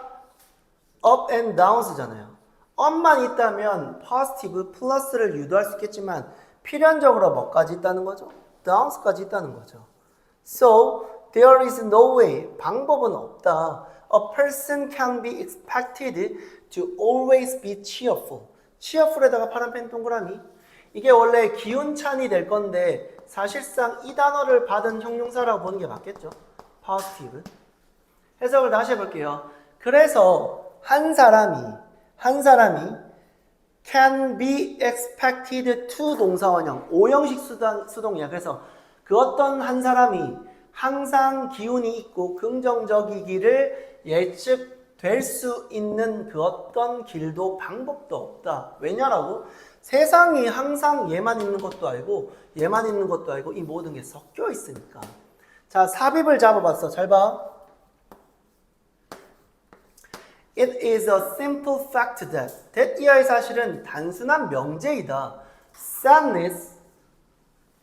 Speaker 1: up and downs잖아요. up만 있다면 positive 플러스를 유도할 수 있겠지만 필연적으로 뭐까지 있다는 거죠? downs까지 있다는 거죠. So there is no way, 방법은 없다. A person can be expected to always be cheerful. cheerful에다가 파란펜 동그라미. 이게 원래 기운찬이 될 건데 사실상 이 단어를 받은 형용사라고 보는 게 맞겠죠? positive. 해석을 다시 해볼게요. 그래서 한 사람이 can be expected to 동사원형 5형식 수동이야. 그래서 그 어떤 한 사람이 항상 기운이 있고 긍정적이기를 예측될 수 있는 그 어떤 길도 방법도 없다. 왜냐라고? 세상이 항상 얘만 있는 것도 알고 얘만 있는 것도 알고 이 모든 게 섞여 있으니까. 자, 삽입을 잡아봤어. 잘 봐. It is a simple fact that 이하의 사실은 단순한 명제이다. Sadness,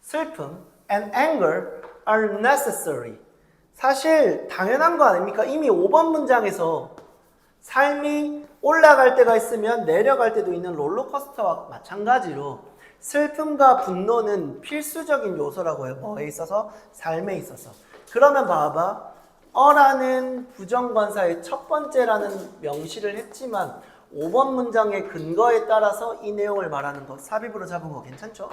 Speaker 1: 슬픔, and anger are necessary. 사실 당연한 거 아닙니까? 이미 5번 문장에서 삶이 올라갈 때가 있으면 내려갈 때도 있는 롤러코스터와 마찬가지로 슬픔과 분노는 필수적인 요소라고 해요. 뭐에 있어서? 삶에 있어서. 그러면 봐봐. 어라는 부정관사의 첫 번째라는 명시를 했지만 5번 문장의 근거에 따라서 이 내용을 말하는 거 삽입으로 잡은 거 괜찮죠?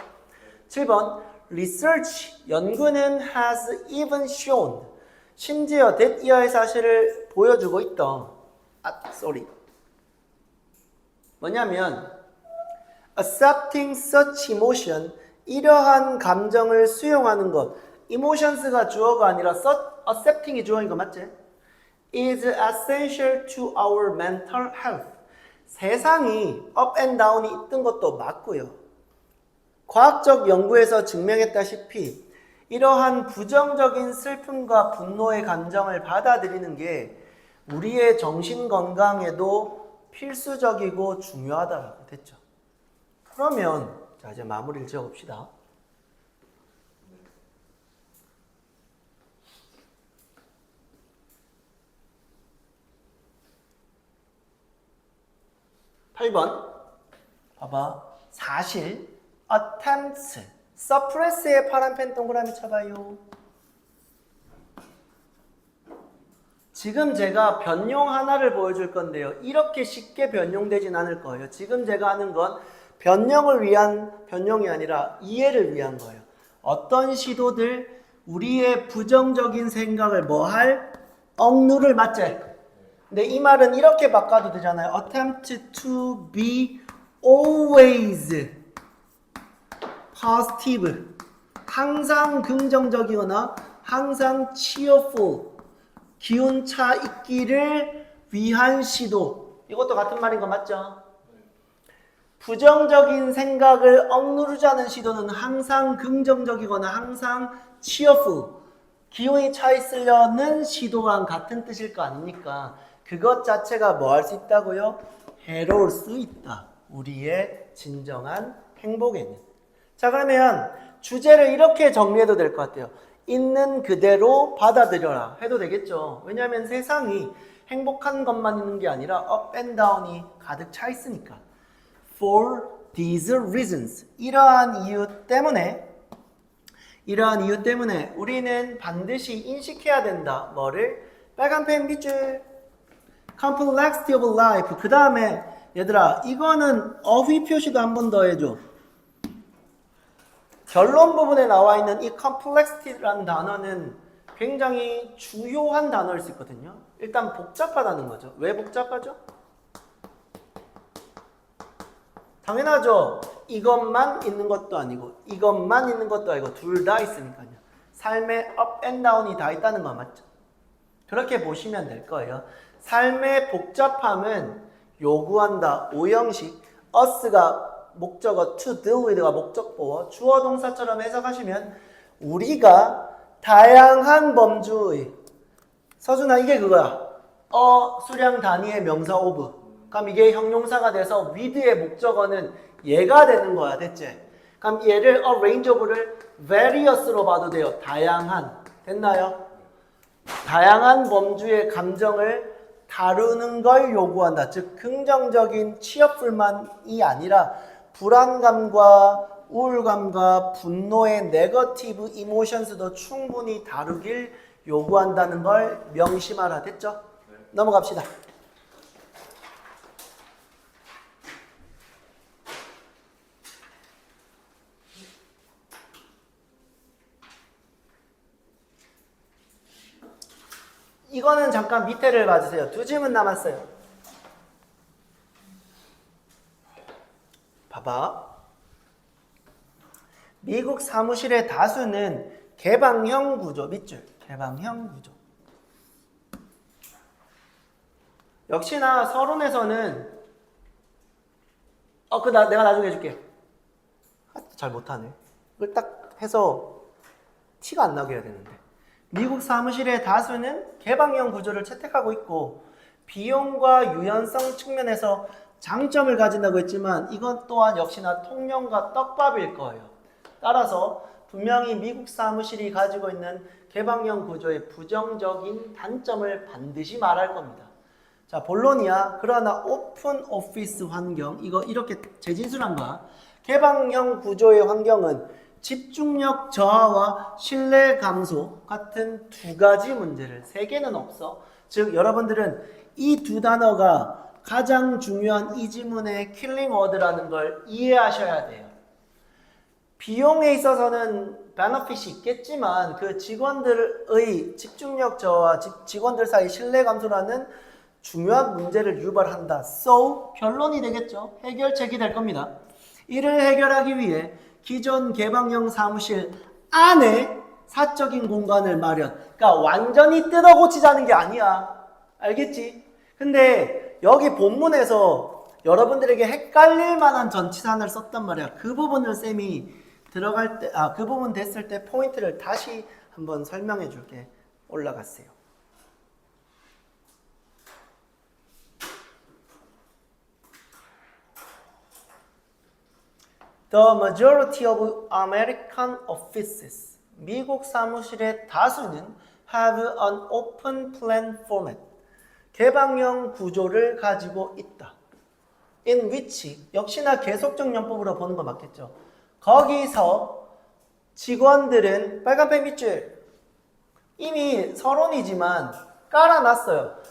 Speaker 1: 7번 Research, 연구는 has even shown, 심지어 that 이하의 사실을 보여주고 있다. 뭐냐면 accepting such emotion, 이러한 감정을 수용하는 것. emotions가 주어가 아니라 accepting이 주어인 거 맞지? is essential to our mental health. 세상이 up and down이 있던 것도 맞고요. 과학적 연구에서 증명했다시피 이러한 부정적인 슬픔과 분노의 감정을 받아들이는 게 우리의 정신 건강에도 필수적이고 중요하다라고 됐죠. 그러면 자 이제 마무리를 지어봅시다. (8번) 봐봐. 사실 attempts, suppress의 파란펜 동그라미 쳐봐요. 지금 제가 변용 하나를 보여줄 건데요. 이렇게 쉽게 변용되진 않을 거예요. 지금 제가 하는 건 변형을 위한 변용이 아니라 이해를 위한 거예요. 어떤 시도들 우리의 부정적인 생각을 뭐할? 억누를 맞지? 근데 이 말은 이렇게 바꿔도 되잖아요. attempt to be always positive. 항상 긍정적이거나 항상 cheerful, 기운차 있기를 위한 시도. 이것도 같은 말인 거 맞죠? 부정적인 생각을 억누르자는 시도는 항상 긍정적이거나 항상 cheerful, 기운이 차 있으려는 시도랑 같은 뜻일 거 아닙니까? 그것 자체가 뭐 할 수 있다고요? 해로울 수 있다. 우리의 진정한 행복에는. 자, 그러면 주제를 이렇게 정리해도 될 것 같아요. 있는 그대로 받아들여라 해도 되겠죠. 왜냐하면 세상이 행복한 것만 있는 게 아니라 up and down이 가득 차 있으니까. For these reasons, 이러한 이유 때문에 우리는 반드시 인식해야 된다. 뭐를? 빨간 펜 밑줄. Complexity of life. 그 다음에 얘들아, 이거는 어휘 표시도 한 번 더 해줘. 결론 부분에 나와 있는 이 complexity라는 단어는 굉장히 주요한 단어일 수 있거든요. 일단 복잡하다는 거죠. 왜 복잡하죠? 당연하죠. 이것만 있는 것도 아니고 이것만 있는 것도 아니고 둘 다 있으니까요. 삶의 up and down이 다 있다는 거 맞죠? 그렇게 보시면 될 거예요. 삶의 복잡함은 요구한다. 오형식. us가 목적어, to deal with가 목적보어, 주어 동사처럼 해석하시면 우리가 다양한 범주의. 서준아, 이게 그거야. 수량 단위의 명사 of. 그럼 이게 형용사가 돼서 with의 목적어는 얘가 되는 거야. 됐지? 그럼 얘를 a range of를 various로 봐도 돼요. 다양한. 됐나요? 다양한 범주의 감정을 다루는 걸 요구한다. 즉 긍정적인 취업불만이 아니라 불안감과 우울감과 분노의 네거티브 이모션스도 충분히 다루길 요구한다는 걸 명심하라. 됐죠? 네. 넘어갑시다. 이거는 잠깐 밑에를 봐주세요. 두 질문 남았어요. 봐봐. 미국 사무실의 다수는 개방형 구조. 밑줄. 개방형 구조. 역시나 서론에서는 내가 나중에 해줄게. 잘 못하네. 이걸 딱 해서 티가 안 나게 해야 되는데. 미국 사무실의 다수는 개방형 구조를 채택하고 있고 비용과 유연성 측면에서 장점을 가진다고 했지만 이건 또한 역시나 통영과 떡밥일 거예요. 따라서 분명히 미국 사무실이 가지고 있는 개방형 구조의 부정적인 단점을 반드시 말할 겁니다. 자, 본론이야. 그러나 오픈 오피스 환경, 이거 이렇게 재진술한 거야. 개방형 구조의 환경은 집중력 저하와 신뢰 감소 같은 두 가지 문제를, 세 개는 없어. 즉 여러분들은 이 두 단어가 가장 중요한 이 지문의 킬링 워드라는 걸 이해하셔야 돼요. 비용에 있어서는 베너핏이 있겠지만 그 직원들의 집중력 저하와 직원들 사이 신뢰 감소라는 중요한 문제를 유발한다. So 결론이 되겠죠. 해결책이 될 겁니다. 이를 해결하기 위해 기존 개방형 사무실 안에 사적인 공간을 마련. 그러니까 완전히 뜯어 고치자는 게 아니야. 알겠지? 근데 여기 본문에서 여러분들에게 헷갈릴 만한 전치사를 썼단 말이야. 그 부분을 쌤이 들어갈 때, 그 부분 됐을 때 포인트를 다시 한번 설명해 줄게. 올라갔어요. The majority of American offices, 미국 사무실의 다수는 have an open plan format, 개방형 구조를 가지고 있다. In which, 역시나 계속적 연법으로 보는 거 맞겠죠. 거기서 직원들은 빨간펜 밑줄 이미 서론이지만 깔아놨어요.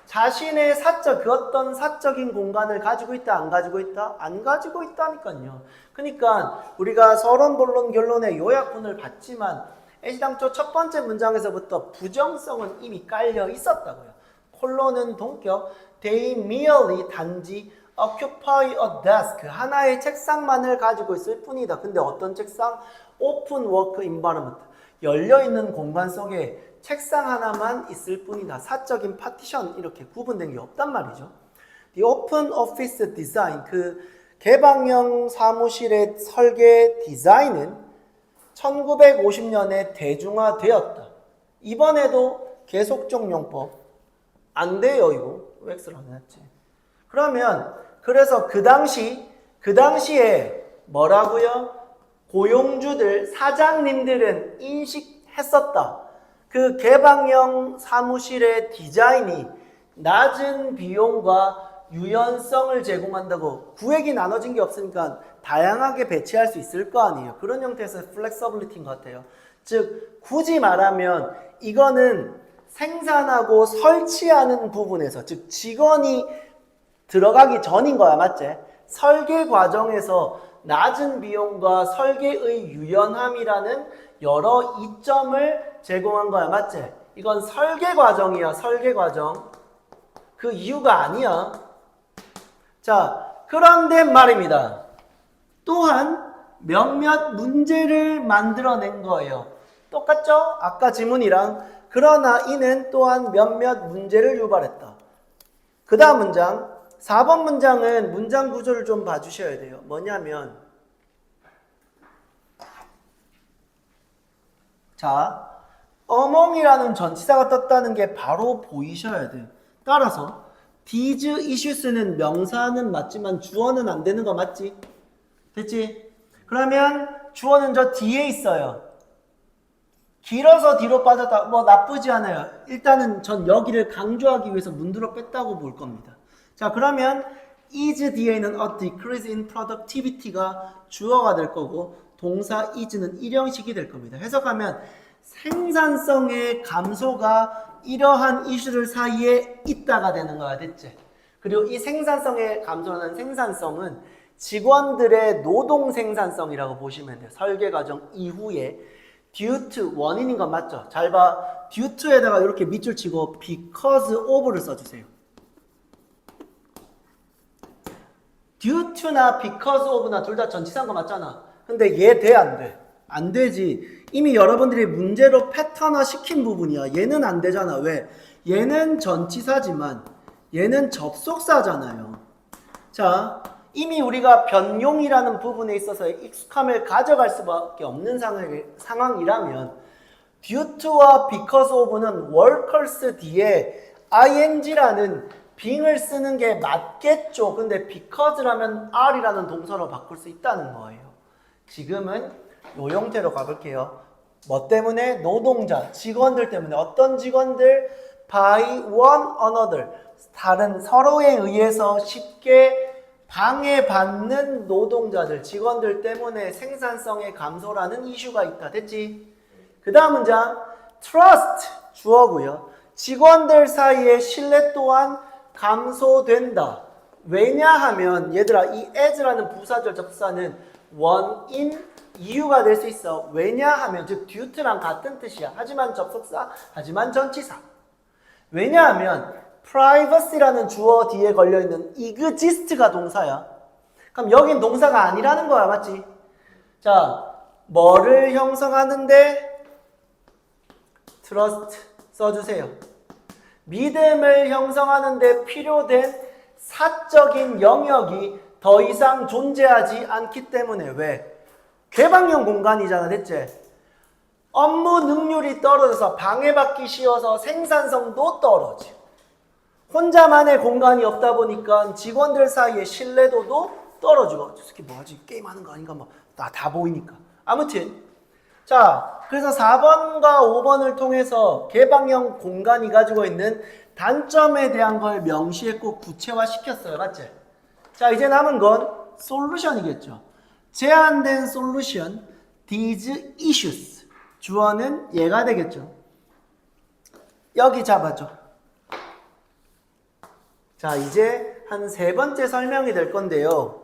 Speaker 1: 자신의 그 어떤 사적인 공간을 가지고 있다, 안 가지고 있다? 안 가지고 있다니까요. 그러니까 우리가 서론, 본론, 결론의 요약문을 봤지만 애시당초 첫 번째 문장에서부터 부정성은 이미 깔려 있었다고요. 콜론은 동격, they merely 단지 occupy a desk, 하나의 책상만을 가지고 있을 뿐이다. 근데 어떤 책상? open work environment. 열려있는 공간 속에 책상 하나만 있을 뿐이다. 사적인 파티션 이렇게 구분된 게 없단 말이죠. The open office design, 그 개방형 사무실의 설계 디자인은 1950년에 대중화되었다. 이번에도 계속적 용법 안 돼요. 이거 왜 X를 안 해놨지? 그러면 그래서 그 당시에 뭐라고요? 고용주들, 사장님들은 인식했었다. 그 개방형 사무실의 디자인이 낮은 비용과 유연성을 제공한다고 구획이 나눠진 게 없으니까 다양하게 배치할 수 있을 거 아니에요. 그런 형태에서 플렉서블리티인 것 같아요. 즉 굳이 말하면 이거는 생산하고 설치하는 부분에서, 즉 직원이 들어가기 전인 거야. 맞지? 설계 과정에서 낮은 비용과 설계의 유연함이라는 여러 이점을 제공한 거야. 맞지? 이건 설계 과정이야. 설계 과정. 그 이유가 아니야. 자, 그런데 말입니다. 또한 몇몇 문제를 만들어낸 거예요. 똑같죠? 아까 지문이랑. 그러나 이는 또한 몇몇 문제를 유발했다. 그 다음 문장. 4번 문장은 문장 구조를 좀 봐주셔야 돼요. 뭐냐면, 자, among이라는 전치사가 떴다는 게 바로 보이셔야 돼요. 따라서 these issues는 명사는 맞지만 주어는 안 되는 거 맞지? 됐지? 그러면 주어는 저 뒤에 있어요. 길어서 뒤로 빠졌다. 뭐 나쁘지 않아요. 일단은 전 여기를 강조하기 위해서 문들어 뺐다고 볼 겁니다. 자, 그러면 is 뒤에는 a decrease in productivity가 주어가 될 거고 동사 is는 일형식이 될 겁니다. 해석하면 생산성의 감소가 이러한 이슈들 사이에 있다가 되는 거야. 됐지? 그리고 이 생산성의 감소라는 생산성은 직원들의 노동 생산성이라고 보시면 돼요. 설계 과정 이후에 due to 원인인 건 맞죠? 잘 봐. due to에다가 이렇게 밑줄 치고 because of를 써주세요. due to나 because of나 둘 다 전치사인 거 맞잖아. 근데 얘 돼? 안 돼? 안 되지. 이미 여러분들이 문제로 패턴화 시킨 부분이야. 얘는 안 되잖아. 왜? 얘는 전치사지만 얘는 접속사잖아요. 자, 이미 우리가 변용이라는 부분에 있어서 익숙함을 가져갈 수밖에 없는 상황이라면 due to와 because of는 workers 뒤에 ing라는 being을 쓰는 게 맞겠죠. 근데 because라면 are이라는 동사로 바꿀 수 있다는 거예요. 지금은 이 형태로 가볼게요. 뭐 때문에? 노동자, 직원들 때문에. 어떤 직원들? by one another. 다른 서로에 의해서 쉽게 방해받는 노동자들, 직원들 때문에 생산성의 감소라는 이슈가 있다. 됐지? 그 다음 문장. trust, 주어고요. 직원들 사이의 신뢰 또한 감소된다. 왜냐하면 얘들아, 이 as라는 부사절 접사는 원인 이유가 될 수 있어. 왜냐하면, 즉 due랑 같은 뜻이야. 하지만 접속사, 하지만 전치사. 왜냐하면 privacy라는 주어 뒤에 걸려있는 exist가 동사야. 그럼 여긴 동사가 아니라는 거야. 맞지? 자, 뭐를 형성하는데? trust 써주세요. 믿음을 형성하는데 필요된 사적인 영역이 더 이상 존재하지 않기 때문에. 왜? 개방형 공간이잖아. 됐지? 업무 능률이 떨어져서 방해받기 쉬워서 생산성도 떨어져. 혼자만의 공간이 없다 보니까 직원들 사이의 신뢰도도 떨어지고. 저 새끼 뭐하지? 게임하는 거 아닌가? 뭐 다 보이니까. 아무튼 자, 그래서 4번과 5번을 통해서 개방형 공간이 가지고 있는 단점에 대한 걸 명시했고 구체화시켰어요. 맞지? 자, 이제 남은 건 솔루션이겠죠. 제한된 솔루션, these issues. 주어는 얘가 되겠죠. 여기 잡아줘. 자, 이제 한 세 번째 설명이 될 건데요.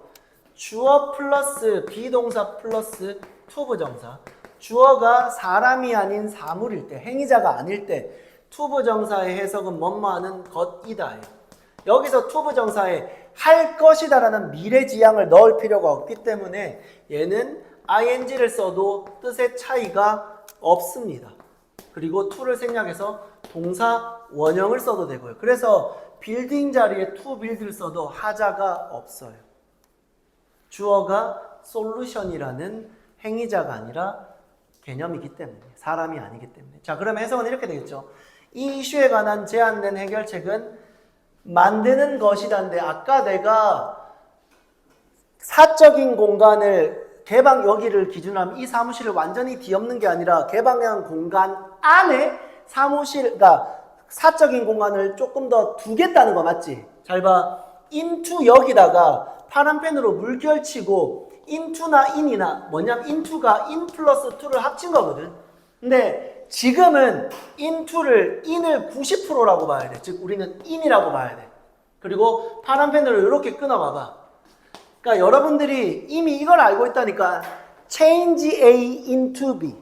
Speaker 1: 주어 플러스 비동사 플러스 투부정사. 주어가 사람이 아닌 사물일 때, 행위자가 아닐 때 투부정사의 해석은 뭐뭐하는 것이다. 여기서 투부정사에 할 것이다라는 미래지향을 넣을 필요가 없기 때문에 얘는 ing를 써도 뜻의 차이가 없습니다. 그리고 to를 생략해서 동사 원형을 써도 되고요. 그래서 빌딩 자리에 to build를 써도 하자가 없어요. 주어가 solution이라는 행위자가 아니라 개념이기 때문에, 사람이 아니기 때문에. 자, 그럼 해석은 이렇게 되겠죠. 이 이슈에 관한 제안된 해결책은 만드는 것이란데, 아까 내가 사적인 공간을 여기를 기준으로 하면 이 사무실을 완전히 뒤엎는 게 아니라 개방형 공간 안에 그러니까 사적인 공간을 조금 더 두겠다는 거 맞지? 잘 봐. into 여기다가 파란 펜으로 물결치고 into나 in이나 뭐냐면 into가 in 플러스 2를 합친 거거든. 근데 지금은 in을 90%라고 봐야 돼. 즉 우리는 in이라고 봐야 돼. 그리고 파란 펜으로 이렇게 끊어봐봐. 그러니까 여러분들이 이미 이걸 알고 있다니까. change A into B.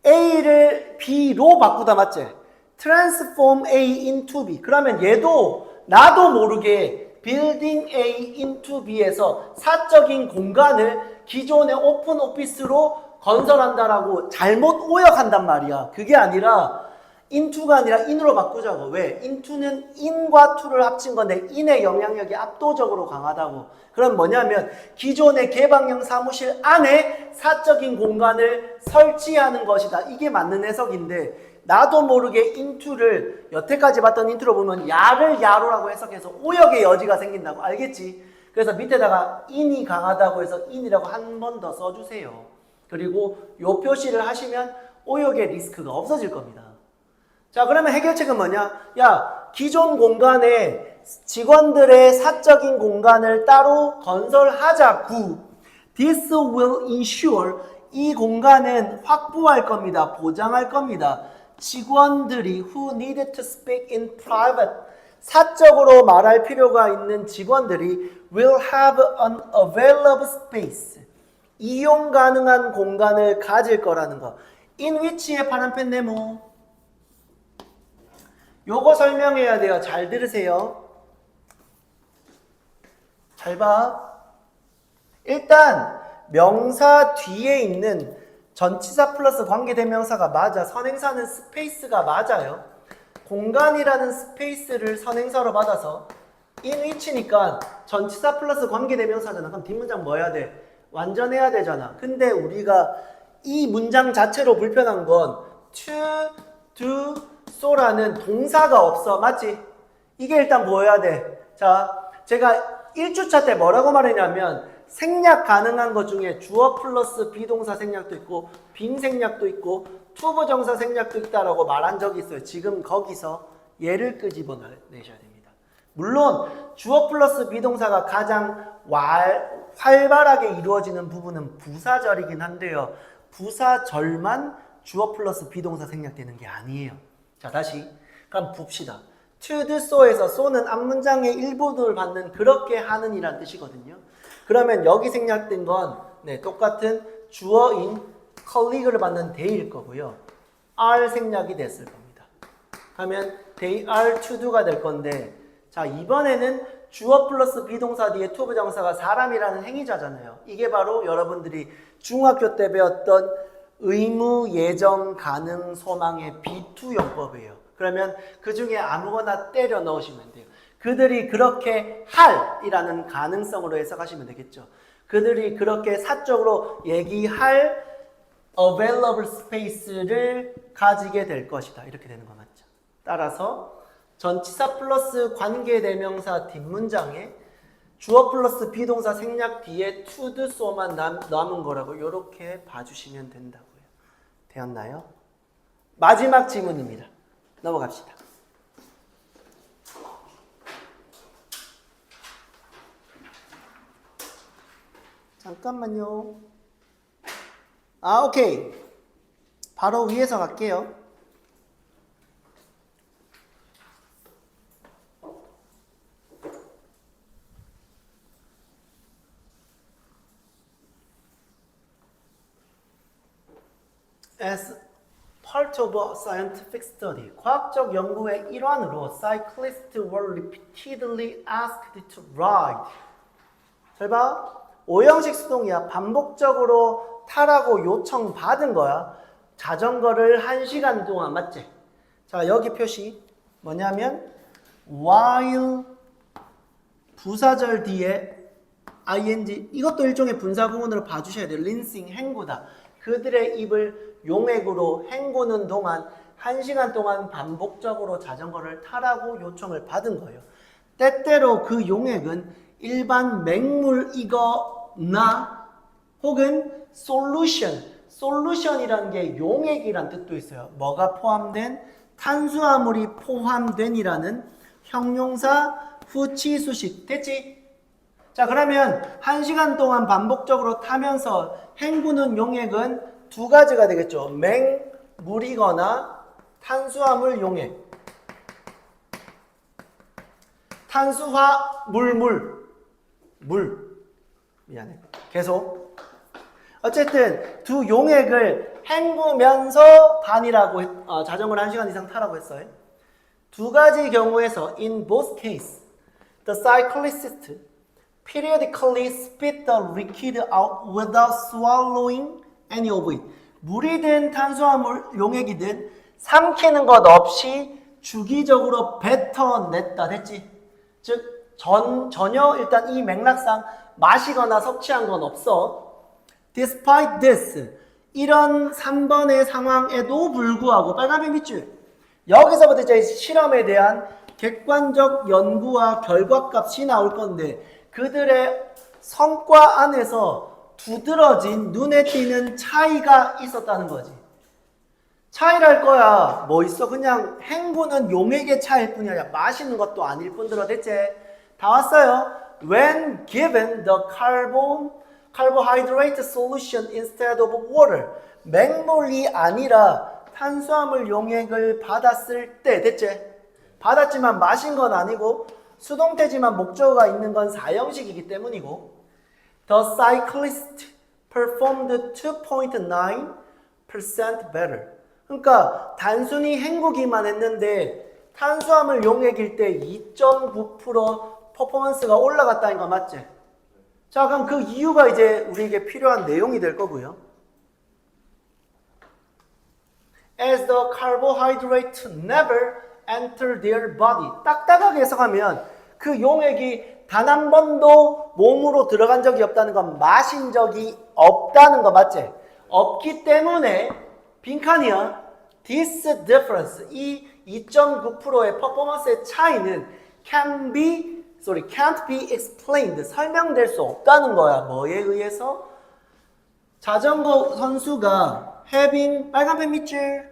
Speaker 1: A를 B로 바꾸다 맞지? transform A into B. 그러면 얘도 나도 모르게 building A into B에서 사적인 공간을 기존의 오픈 오피스로 건설한다라고 잘못 오역한단 말이야. 그게 아니라 into가 아니라 in으로 바꾸자고. 왜? into는 in과 to를 합친 건데 in의 영향력이 압도적으로 강하다고. 그럼 뭐냐면 기존의 개방형 사무실 안에 사적인 공간을 설치하는 것이다. 이게 맞는 해석인데 나도 모르게 into를 여태까지 봤던 into로 보면 야를 야로라고 해석해서 오역의 여지가 생긴다고. 알겠지? 그래서 밑에다가 in이 강하다고 해서 in이라고 한 번 더 써주세요. 그리고 요 표시를 하시면 오역의 리스크가 없어질 겁니다. 자, 그러면 해결책은 뭐냐? 야, 기존 공간에 직원들의 사적인 공간을 따로 건설하자구. This will ensure 이 공간은 확보할 겁니다. 보장할 겁니다. 직원들이 who needed to speak in private 사적으로 말할 필요가 있는 직원들이 will have an available space 이용 가능한 공간을 가질 거라는 거. in which의 파란펜 네모. 요거 설명해야 돼요. 잘 들으세요. 잘 봐. 일단 명사 뒤에 있는 전치사 플러스 관계대명사가 맞아. 선행사는 스페이스가 맞아요. 공간이라는 스페이스를 선행사로 받아서 in which니까 전치사 플러스 관계대명사잖아. 그럼 뒷문장 뭐 해야 돼? 완전해야 되잖아. 근데 우리가 이 문장 자체로 불편한 건 to, do, so라는 동사가 없어. 맞지? 이게 일단 보여야 돼. 자, 제가 1주차 때 뭐라고 말했냐면 생략 가능한 것 중에 주어 플러스 비동사 생략도 있고 빙 생략도 있고 투부정사 생략도 있다라고 말한 적이 있어요. 지금 거기서 예를 끄집어내셔야 됩니다. 물론 주어 플러스 비동사가 가장 활발하게 이루어지는 부분은 부사절이긴 한데요. 부사절만 주어 플러스 비동사 생략되는 게 아니에요. 자, 다시 그럼 봅시다. to do so에서 so는 앞문장의 일부분을 받는 그렇게 하는 이란 뜻이거든요. 그러면 여기 생략된 건 똑같은 주어인 colleague를 받는 they일 거고요. are 생략이 됐을 겁니다. 하면 they are to do가 될 건데 자, 이번에는 주어 플러스 비동사 뒤에 to 부정사가 사람이라는 행위자잖아요. 이게 바로 여러분들이 중학교 때 배웠던 의무, 예정, 가능, 소망의 B2 용법이에요. 그러면 그 중에 아무거나 때려 넣으시면 돼요. 그들이 그렇게 할 이라는 가능성으로 해석하시면 되겠죠. 그들이 그렇게 사적으로 얘기할 available space를 가지게 될 것이다. 이렇게 되는 거 맞죠? 따라서 전치사 플러스 관계대명사 뒷문장에 주어 플러스 비동사 생략 뒤에 to do so만 남은 거라고 이렇게 봐주시면 된다고요. 되었나요? 마지막 지문입니다. 넘어갑시다. 잠깐만요. 오케이. 바로 위에서 갈게요. As part of a scientific study, 과학적 연구의 일환으로 cyclists were repeatedly asked to ride. 잘 봐. 오형식 수동이야. 반복적으로 타라고 요청받은 거야. 자전거를 1시간 동안, 맞지? 자, 여기 표시 뭐냐면 while 부사절 뒤에 ing, 이것도 일종의 분사구문으로 봐주셔야 돼요. 린싱, 헹구다. 그들의 입을 용액으로 헹구는 동안 1시간 동안 반복적으로 자전거를 타라고 요청을 받은 거예요. 때때로 그 용액은 일반 맹물이거나 혹은 솔루션이라는 게 용액이란 뜻도 있어요. 뭐가 포함된? 탄수화물이 포함된이라는 형용사 후치수식. 됐지? 자, 그러면 1시간 동안 반복적으로 타면서 헹구는 용액은 두 가지가 되겠죠. 맹물이거나 탄수화물 용액. 물. 미안해. 계속. 어쨌든 두 용액을 헹구면서 다니라고 자전거를 1시간 이상 타라고 했어요. 두 가지 경우에서 in both cases, the cyclist periodically spit the liquid out without swallowing any of it. 물이든 탄수화물 용액이든 삼키는 것 없이 주기적으로 뱉어냈다. 됐지? 즉 전혀 일단 이 맥락상 마시거나 섭취한 건 없어. Despite this, 이런 3번의 상황에도 불구하고 빨간색 밑줄. 여기서부터 이제 실험에 대한 객관적 연구와 결과값이 나올 건데 그들의 성과 안에서 두드러진 눈에 띄는 차이가 있었다는 거지. 차이랄 거야. 뭐 있어? 그냥 헹구는 용액의 차이일 뿐이 아니라 마시는 것도 아닐 뿐더러. 됐지? 다 왔어요. When given the carbohydrate solution instead of water. 맹물이 아니라 탄수화물 용액을 받았을 때. 됐지? 받았지만 마신 건 아니고 수동태지만 목적어가 있는 건 사형식이기 때문이고. The cyclist performed 2.9% better. 그러니까 단순히 헹구기만 했는데 탄수화물 용액일 때 2.9% 퍼포먼스가 올라갔다는 거 맞지? 자, 그럼 그 이유가 이제 우리에게 필요한 내용이 될 거고요. As the carbohydrate never enter their body. 딱딱하게 해석하면 그 용액이 단 한 번도 몸으로 들어간 적이 없다는 건 마신 적이 없다는 거 맞지? 없기 때문에 빈칸이야. This difference, 이 2.9%의 퍼포먼스의 차이는 can't be explained. 설명될 수 없다는 거야. 뭐에 의해서? 자전거 선수가 having 빨간펜 밑줄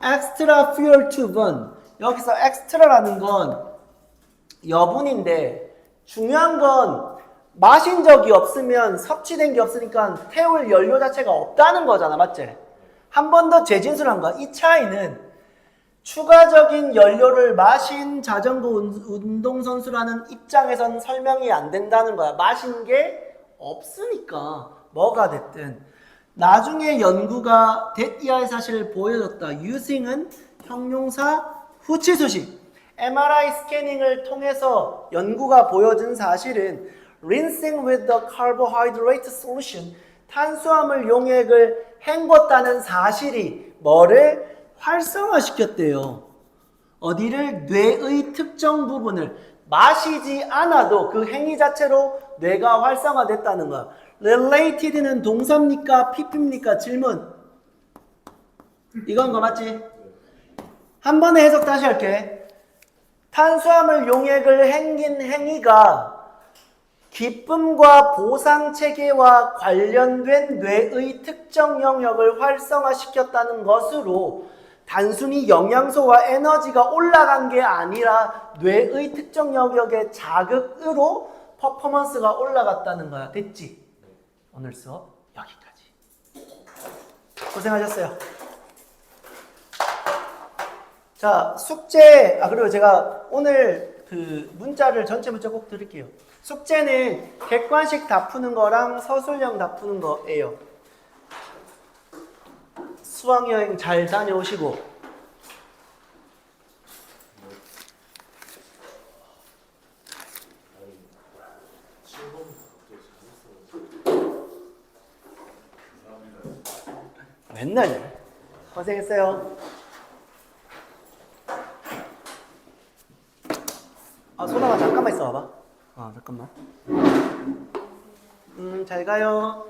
Speaker 1: extra fuel to burn. 여기서 extra라는 건 여분인데 중요한 건 마신 적이 없으면 섭취된 게 없으니까 태울 연료 자체가 없다는 거잖아. 맞지? 한 번 더 재진술한 거야. 이 차이는 추가적인 연료를 마신 자전거 운동선수라는 입장에선 설명이 안 된다는 거야. 마신 게 없으니까 뭐가 됐든. 나중에 연구가 that 이하의 사실을 보여줬다. using은 형용사 후치수식. MRI 스캐닝을 통해서 연구가 보여준 사실은 rinsing with the carbohydrate solution, 탄수화물 용액을 헹궜다는 사실이 뭐를 활성화시켰대요. 어디를? 뇌의 특정 부분을. 마시지 않아도 그 행위 자체로 뇌가 활성화됐다는 거야. related는 동사입니까? PP입니까? 질문. 이건 거 맞지? 한 번에 해석 다시 할게. 탄수화물 용액을 헹긴 행위가 기쁨과 보상 체계와 관련된 뇌의 특정 영역을 활성화시켰다는 것으로 단순히 영양소와 에너지가 올라간 게 아니라 뇌의 특정 영역의 자극으로 퍼포먼스가 올라갔다는 거야. 됐지? 오늘 수업 여기까지. 고생하셨어요. 자, 숙제, 그리고 제가 오늘 그 문자를 전체 문자 꼭 드릴게요. 숙제는 객관식 다 푸는 거랑 서술형 다 푸는 거예요. 수학여행 잘 다녀오시고. 맨날 고생했어요. 아, 소나가 잠깐만 있어 봐봐. 아, 잠깐만. 잘 가요.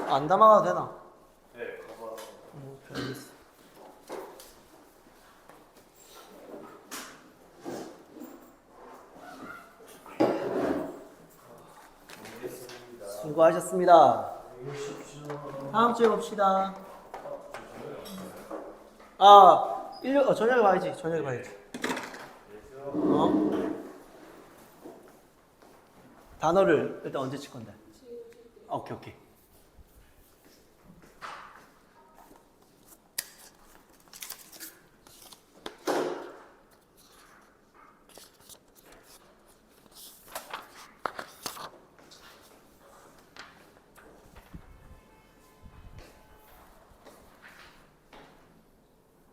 Speaker 1: 안 담아가도 되나?
Speaker 2: 네, 가봐.
Speaker 1: 알겠어. 수고하셨습니다. 다음 주에 봅시다. 저녁에 봐야지. 저녁에 봐야지. 단어를 일단 언제 칠 건데? 오케이.